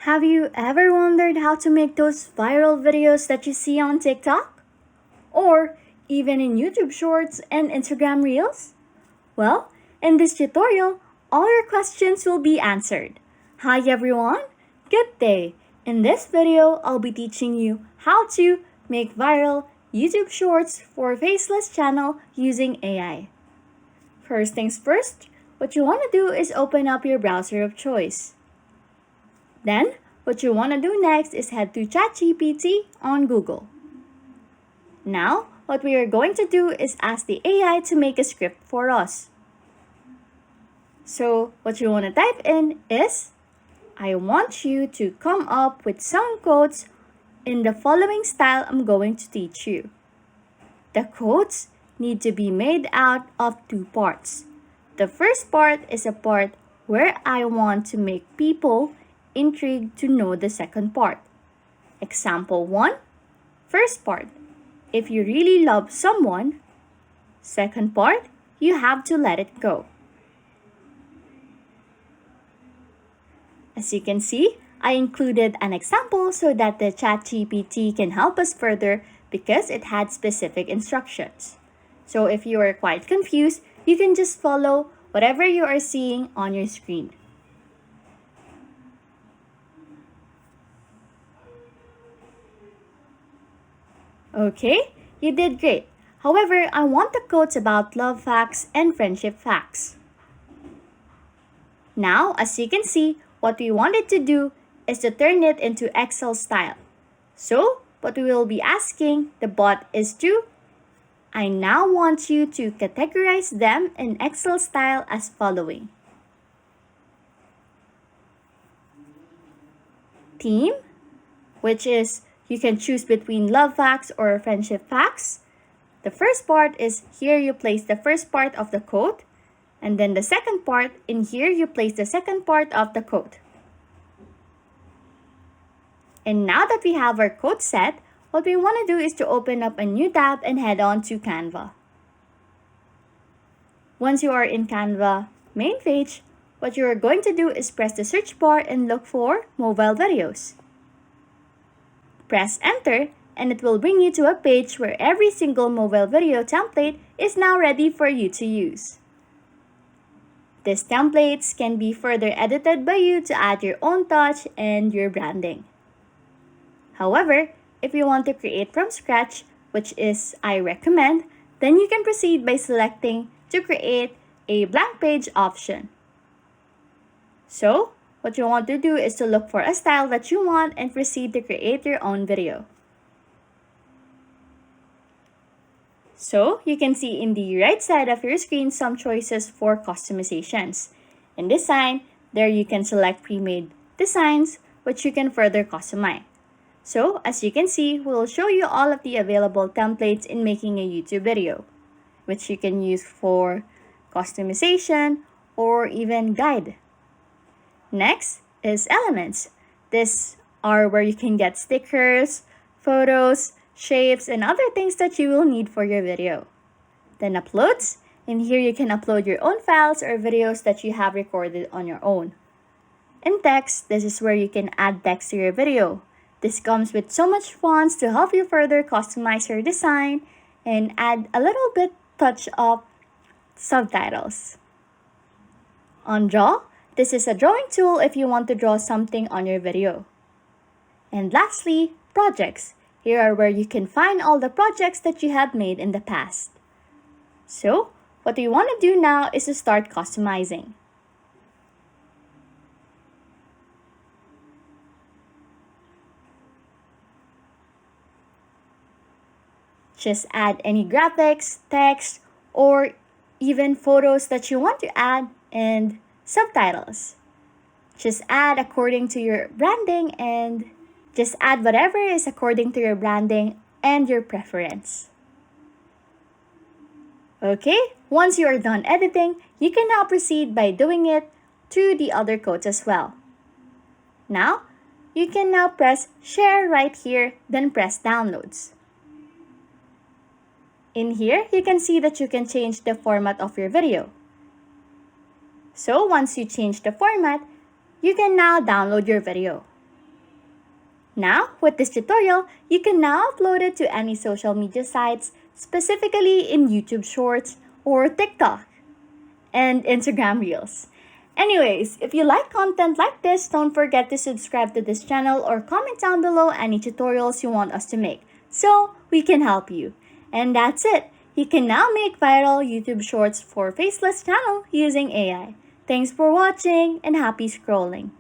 Have you ever wondered how to make those viral videos that you see on TikTok? Or even in YouTube Shorts and Instagram Reels? Well, in this tutorial, all your questions will be answered. Hi everyone, good day. In this video, I'll be teaching you how to make viral YouTube Shorts for Faceless channel using AI. First things first, what you want to do is open up your browser of choice. Then, what you want to do next is head to ChatGPT on Google. Now, what we are going to do is ask the AI to make a script for us. So, what you want to type in is, I want you to come up with some quotes in the following style I'm going to teach you. The quotes need to be made out of two parts. The first part is a part where I want to make people intrigued to know the second part. Example 1, first part, if you really love someone. Second part, you have to let it go. As you can see, I included an example so that the ChatGPT can help us further because it had specific instructions. So if you are quite confused, you can just follow whatever you are seeing on your screen. Okay, you did great. However, I want the quotes about love facts and friendship facts. Now, as you can see, what we wanted to do is to turn it into Excel style. So, what we will be asking the bot is to, I now want you to categorize them in Excel style as following. Theme, which is you can choose between love facts or friendship facts. The first part is here you place the first part of the quote, and then the second part, in here you place the second part of the quote. And now that we have our quote set, what we want to do is to open up a new tab and head on to Canva. Once you are in Canva main page, what you are going to do is press the search bar and look for mobile videos. Press enter and it will bring you to a page where every single mobile video template is now ready for you to use. These templates can be further edited by you to add your own touch and your branding. However, if you want to create from scratch, which is I recommend, then you can proceed by selecting to create a blank page option. So, what you want to do is to look for a style that you want and proceed to create your own video. So, you can see in the right side of your screen some choices for customizations. In design, there you can select pre-made designs, which you can further customize. So, as you can see, we'll show you all of the available templates in making a YouTube video, which you can use for customization or even guide. Next is elements. These are where you can get stickers, photos, shapes, and other things that you will need for your video. Then uploads. In here you can upload your own files or videos that you have recorded on your own. In text, this is where you can add text to your video. This comes with so much fonts to help you further customize your design and add a little bit touch of subtitles. On draw, this is a drawing tool if you want to draw something on your video. And lastly, projects. Here are where you can find all the projects that you have made in the past. So, what we want to do now is to start customizing. Just add any graphics, text, or even photos that you want to add and subtitles. Just add according to your branding and just add whatever is according to your branding and your preference. Okay, once you are done editing, you can now proceed by doing it to the other quotes as well. Now, you can now press share right here, then press downloads. In here, you can see that you can change the format of your video. So once you change the format, you can now download your video. Now, with this tutorial, you can now upload it to any social media sites, specifically in YouTube Shorts or TikTok and Instagram Reels. Anyways, if you like content like this, don't forget to subscribe to this channel or comment down below any tutorials you want us to make so we can help you. And that's it. You can now make viral YouTube Shorts for Faceless channel using AI. Thanks for watching and happy scrolling.